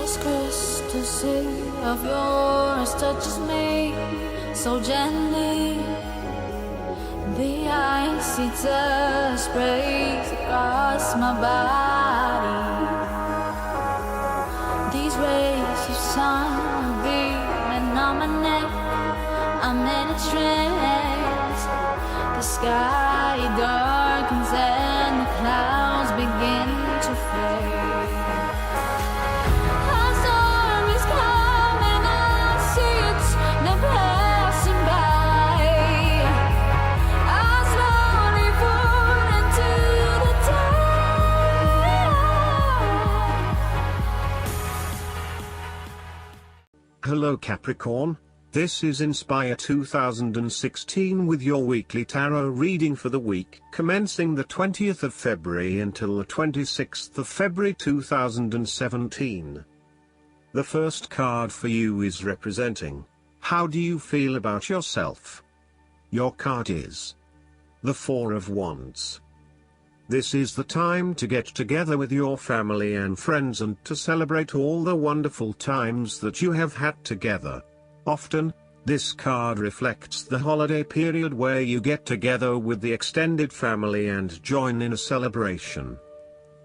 This crystal sea of yours touches me so gently. The icy touch breaks across my body. These rays of sun are beaming on my neck. I'm in a trance. The sky darkens and the clouds begin to fade. A storm is coming, I see it, they're passing by. I slowly fall into the tide. Hello Capricorn, this is Inspire 2016 with your weekly tarot reading for the week commencing the 20th of February until the 26th of February 2017. The first card for you is representing, how do you feel about yourself? Your card is the Four of Wands. This is the time to get together with your family and friends and to celebrate all the wonderful times that you have had together. Often, this card reflects the holiday period where you get together with the extended family and join in a celebration.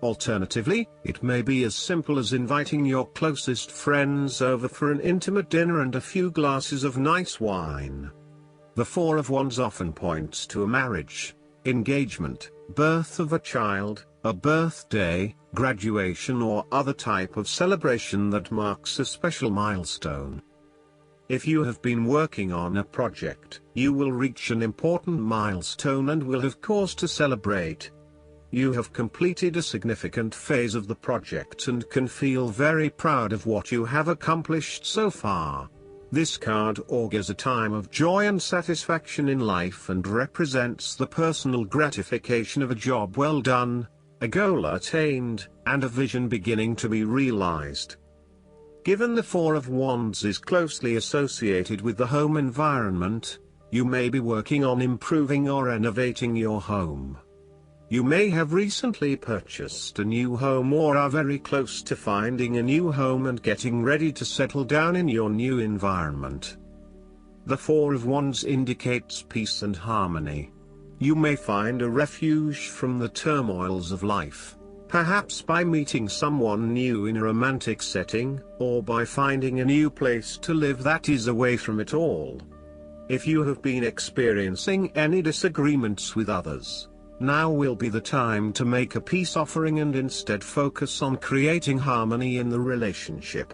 Alternatively, it may be as simple as inviting your closest friends over for an intimate dinner and a few glasses of nice wine. The Four of Wands often points to a marriage, engagement, birth of a child, a birthday, graduation or other type of celebration that marks a special milestone. If you have been working on a project, you will reach an important milestone and will have cause to celebrate. You have completed a significant phase of the project and can feel very proud of what you have accomplished so far. This card augurs a time of joy and satisfaction in life and represents the personal gratification of a job well done, a goal attained, and a vision beginning to be realized. Given the Four of Wands is closely associated with the home environment, you may be working on improving or renovating your home. You may have recently purchased a new home or are very close to finding a new home and getting ready to settle down in your new environment. The Four of Wands indicates peace and harmony. You may find a refuge from the turmoils of life, perhaps by meeting someone new in a romantic setting, or by finding a new place to live that is away from it all. If you have been experiencing any disagreements with others, now will be the time to make a peace offering and instead focus on creating harmony in the relationship.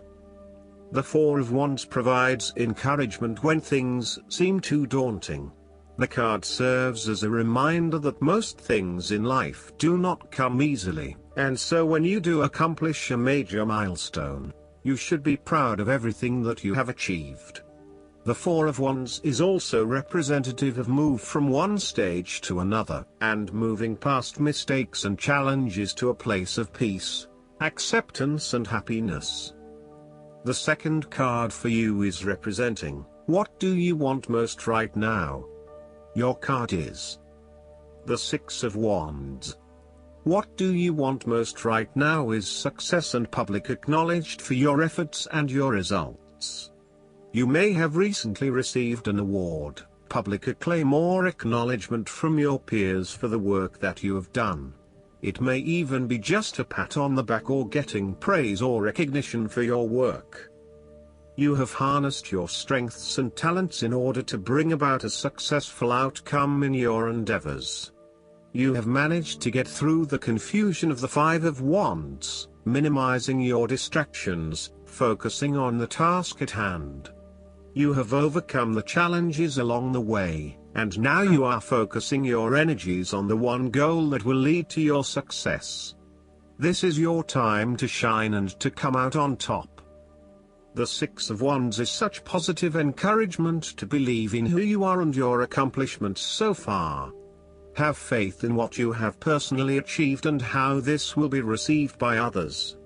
The Four of Wands provides encouragement when things seem too daunting. The card serves as a reminder that most things in life do not come easily, and so when you do accomplish a major milestone, you should be proud of everything that you have achieved. The Four of Wands is also representative of move from one stage to another, and moving past mistakes and challenges to a place of peace, acceptance and happiness. The second card for you is representing, what do you want most right now? Your card is the Six of Wands. What do you want most right now is success and public acknowledged for your efforts and your results. You may have recently received an award, public acclaim or acknowledgement from your peers for the work that you have done. It may even be just a pat on the back or getting praise or recognition for your work. You have harnessed your strengths and talents in order to bring about a successful outcome in your endeavors. You have managed to get through the confusion of the Five of Wands, minimizing your distractions, focusing on the task at hand. You have overcome the challenges along the way, and now you are focusing your energies on the one goal that will lead to your success. This is your time to shine and to come out on top. The Six of Wands is such positive encouragement to believe in who you are and your accomplishments so far. Have faith in what you have personally achieved and how this will be received by others.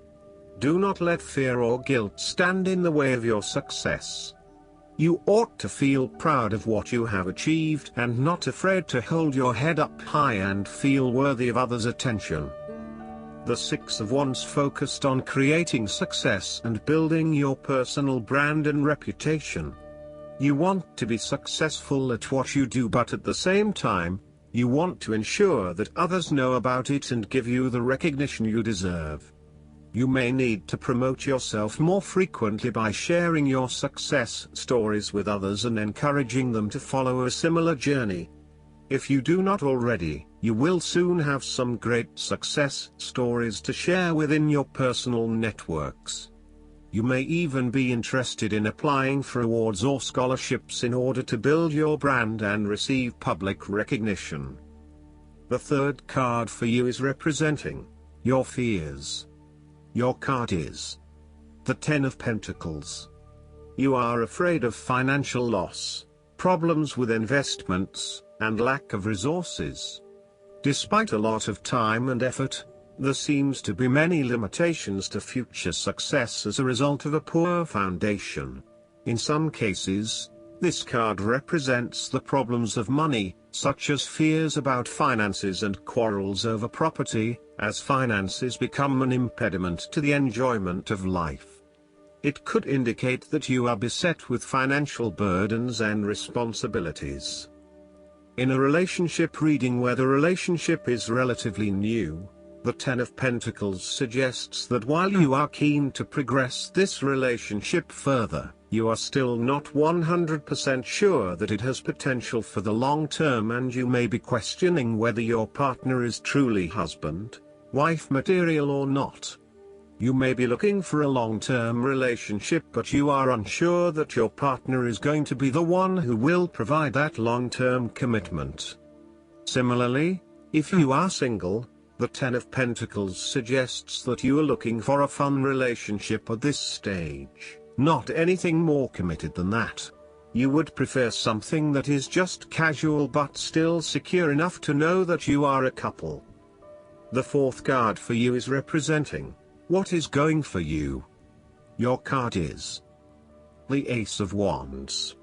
Do not let fear or guilt stand in the way of your success. You ought to feel proud of what you have achieved and not afraid to hold your head up high and feel worthy of others' attention. The Six of Wands focused on creating success and building your personal brand and reputation. You want to be successful at what you do, but at the same time, you want to ensure that others know about it and give you the recognition you deserve. You may need to promote yourself more frequently by sharing your success stories with others and encouraging them to follow a similar journey. If you do not already, you will soon have some great success stories to share within your personal networks. You may even be interested in applying for awards or scholarships in order to build your brand and receive public recognition. The third card for you is representing your fears. Your card is the Ten of Pentacles. You are afraid of financial loss, problems with investments, and lack of resources. Despite a lot of time and effort, there seems to be many limitations to future success as a result of a poor foundation. In some cases, this card represents the problems of money, such as fears about finances and quarrels over property, as finances become an impediment to the enjoyment of life. It could indicate that you are beset with financial burdens and responsibilities. In a relationship reading where the relationship is relatively new, the Ten of Pentacles suggests that while you are keen to progress this relationship further, you are still not 100% sure that it has potential for the long term, and you may be questioning whether your partner is truly husband, wife material or not. You may be looking for a long-term relationship, but you are unsure that your partner is going to be the one who will provide that long-term commitment. Similarly, if you are single, the Ten of Pentacles suggests that you are looking for a fun relationship at this stage, not anything more committed than that. You would prefer something that is just casual but still secure enough to know that you are a couple. The fourth card for you is representing what is going for you. Your card is the Ace of Wands.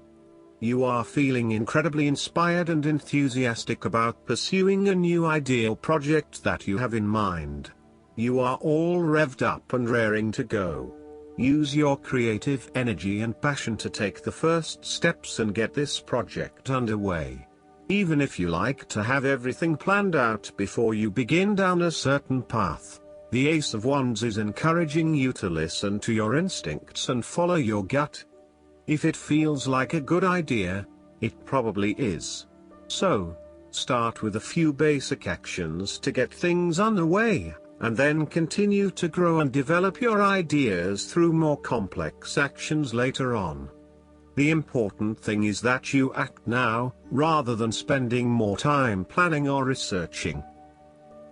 You are feeling incredibly inspired and enthusiastic about pursuing a new idea or project that you have in mind. You are all revved up and raring to go. Use your creative energy and passion to take the first steps and get this project underway. Even if you like to have everything planned out before you begin down a certain path, the Ace of Wands is encouraging you to listen to your instincts and follow your gut. If it feels like a good idea, it probably is. So, start with a few basic actions to get things underway, and then continue to grow and develop your ideas through more complex actions later on. The important thing is that you act now, rather than spending more time planning or researching.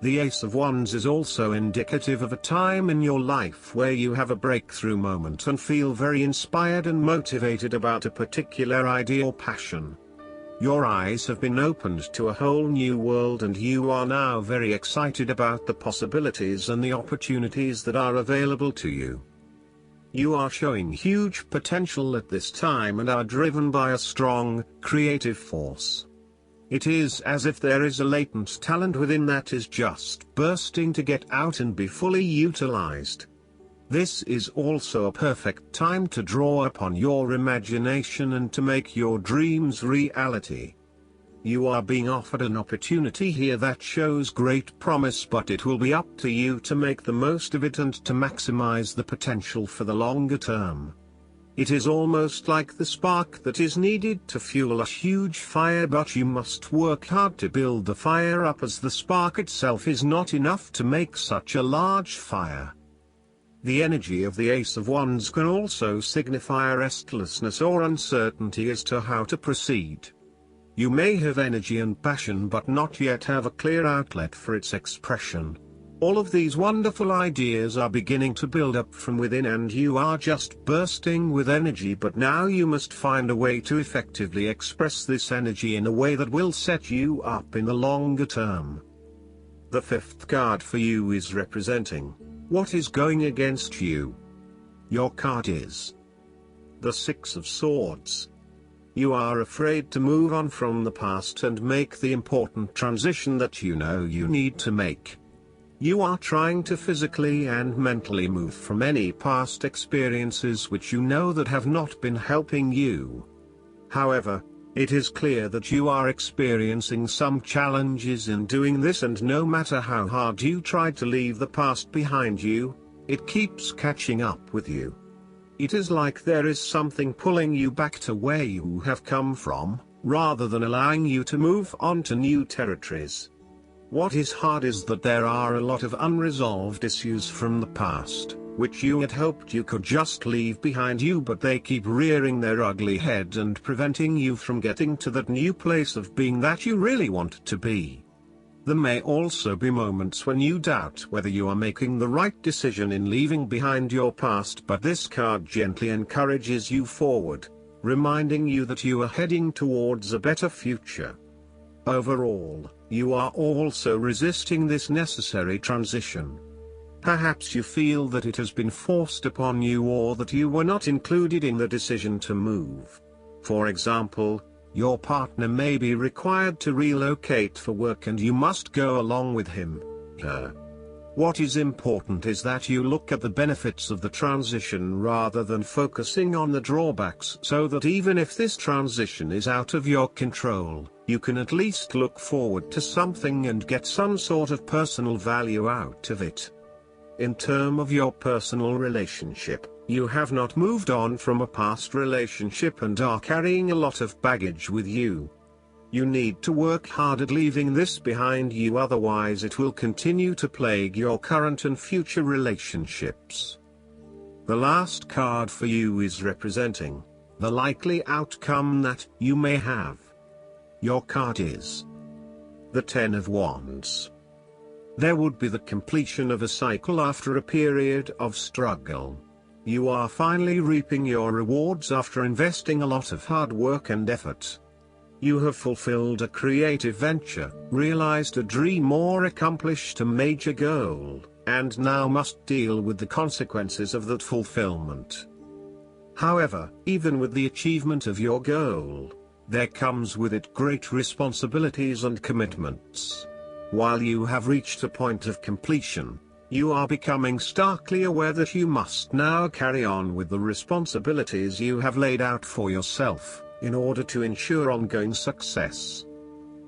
The Ace of Wands is also indicative of a time in your life where you have a breakthrough moment and feel very inspired and motivated about a particular idea or passion. Your eyes have been opened to a whole new world, and you are now very excited about the possibilities and the opportunities that are available to you. You are showing huge potential at this time and are driven by a strong, creative force. It is as if there is a latent talent within that is just bursting to get out and be fully utilized. This is also a perfect time to draw upon your imagination and to make your dreams reality. You are being offered an opportunity here that shows great promise, but it will be up to you to make the most of it and to maximize the potential for the longer term. It is almost like the spark that is needed to fuel a huge fire, but you must work hard to build the fire up, as the spark itself is not enough to make such a large fire. The energy of the Ace of Wands can also signify restlessness or uncertainty as to how to proceed. You may have energy and passion but not yet have a clear outlet for its expression. All of these wonderful ideas are beginning to build up from within, and you are just bursting with energy, but now you must find a way to effectively express this energy in a way that will set you up in the longer term. The fifth card for you is representing what is going against you. Your card is the Six of Swords. You are afraid to move on from the past and make the important transition that you know you need to make. You are trying to physically and mentally move from any past experiences which you know that have not been helping you. However, it is clear that you are experiencing some challenges in doing this, and no matter how hard you try to leave the past behind you, it keeps catching up with you. It is like there is something pulling you back to where you have come from, rather than allowing you to move on to new territories. What is hard is that there are a lot of unresolved issues from the past, which you had hoped you could just leave behind you, but they keep rearing their ugly head and preventing you from getting to that new place of being that you really want to be. There may also be moments when you doubt whether you are making the right decision in leaving behind your past, but this card gently encourages you forward, reminding you that you are heading towards a better future. Overall, you are also resisting this necessary transition. Perhaps you feel that it has been forced upon you, or that you were not included in the decision to move. For example, your partner may be required to relocate for work and you must go along with him, her. What is important is that you look at the benefits of the transition rather than focusing on the drawbacks, so that even if this transition is out of your control, you can at least look forward to something and get some sort of personal value out of it. In terms of your personal relationship, you have not moved on from a past relationship and are carrying a lot of baggage with you. You need to work hard at leaving this behind you, otherwise it will continue to plague your current and future relationships. The last card for you is representing the likely outcome that you may have. Your card is the Ten of Wands. There would be the completion of a cycle after a period of struggle. You are finally reaping your rewards after investing a lot of hard work and effort. You have fulfilled a creative venture, realized a dream, or accomplished a major goal, and now must deal with the consequences of that fulfillment. However, even with the achievement of your goal, there comes with it great responsibilities and commitments. While you have reached a point of completion, you are becoming starkly aware that you must now carry on with the responsibilities you have laid out for yourself, in order to ensure ongoing success.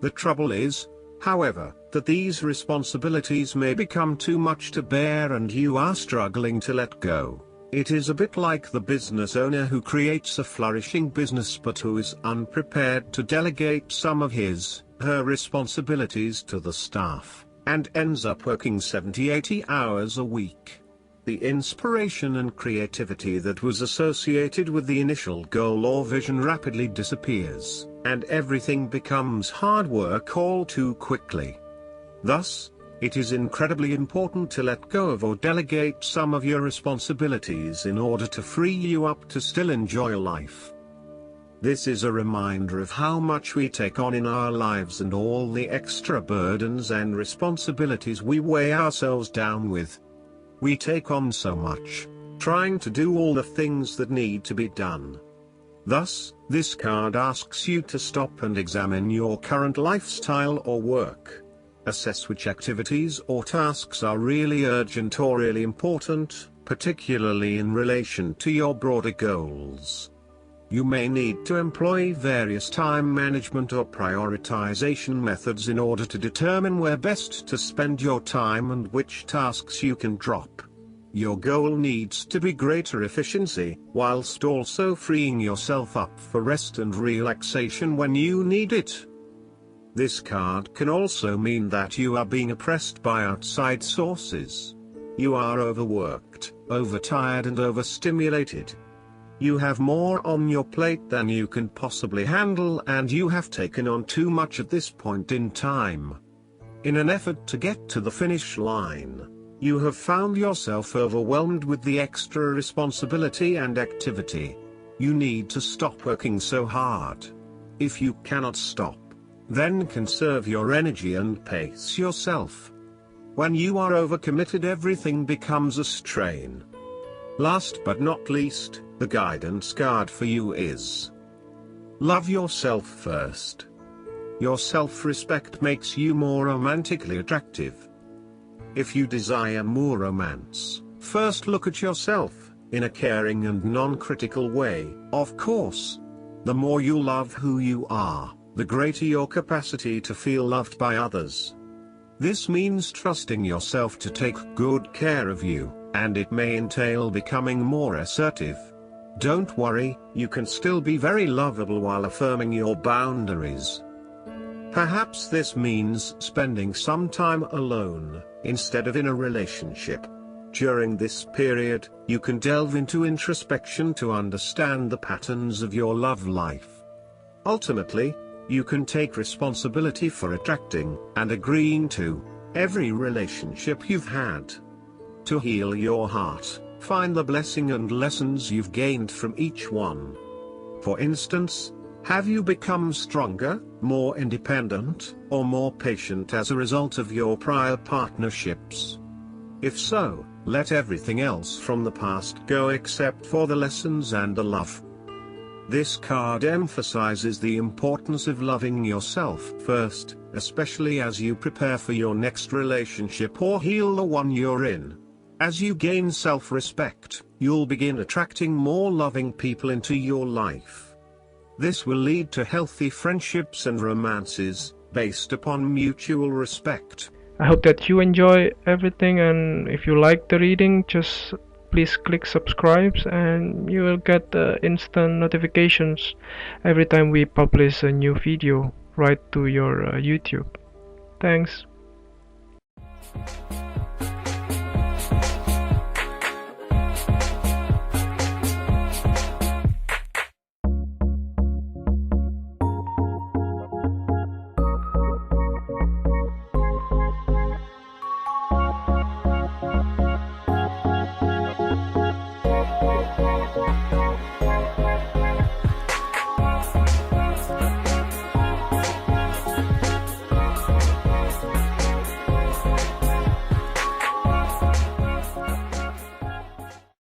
The trouble is, however, that these responsibilities may become too much to bear and you are struggling to let go. It is a bit like the business owner who creates a flourishing business but who is unprepared to delegate some of her responsibilities to the staff, and ends up working 70-80 hours a week. The inspiration and creativity that was associated with the initial goal or vision rapidly disappears, and everything becomes hard work all too quickly. Thus, it is incredibly important to let go of or delegate some of your responsibilities in order to free you up to still enjoy life. This is a reminder of how much we take on in our lives and all the extra burdens and responsibilities we weigh ourselves down with. We take on so much, trying to do all the things that need to be done. Thus, this card asks you to stop and examine your current lifestyle or work. Assess which activities or tasks are really urgent or really important, particularly in relation to your broader goals. You may need to employ various time management or prioritization methods in order to determine where best to spend your time and which tasks you can drop. Your goal needs to be greater efficiency, whilst also freeing yourself up for rest and relaxation when you need it. This card can also mean that you are being oppressed by outside sources. You are overworked, overtired and overstimulated. You have more on your plate than you can possibly handle, and you have taken on too much at this point in time. In an effort to get to the finish line, you have found yourself overwhelmed with the extra responsibility and activity. You need to stop working so hard. If you cannot stop, then conserve your energy and pace yourself. When you are overcommitted, everything becomes a strain. Last but not least, the guidance card for you is Love yourself first. Your self-respect makes you more romantically attractive. If you desire more romance, first look at yourself, in a caring and non-critical way, of course. The more you love who you are, the greater your capacity to feel loved by others. This means trusting yourself to take good care of you, and it may entail becoming more assertive. Don't worry, you can still be very lovable while affirming your boundaries. Perhaps this means spending some time alone, instead of in a relationship. During this period, you can delve into introspection to understand the patterns of your love life. Ultimately, you can take responsibility for attracting and agreeing to every relationship you've had. To heal your heart, find the blessing and lessons you've gained from each one. For instance, have you become stronger, more independent, or more patient as a result of your prior partnerships? If so, let everything else from the past go except for the lessons and the love. This card emphasizes the importance of loving yourself first, especially as you prepare for your next relationship or heal the one you're in. As you gain self-respect, you'll begin attracting more loving people into your life. This will lead to healthy friendships and romances, based upon mutual respect. I hope that you enjoy everything, and if you like the reading, just please click subscribe and you will get instant notifications every time we publish a new video right to your YouTube. Thanks.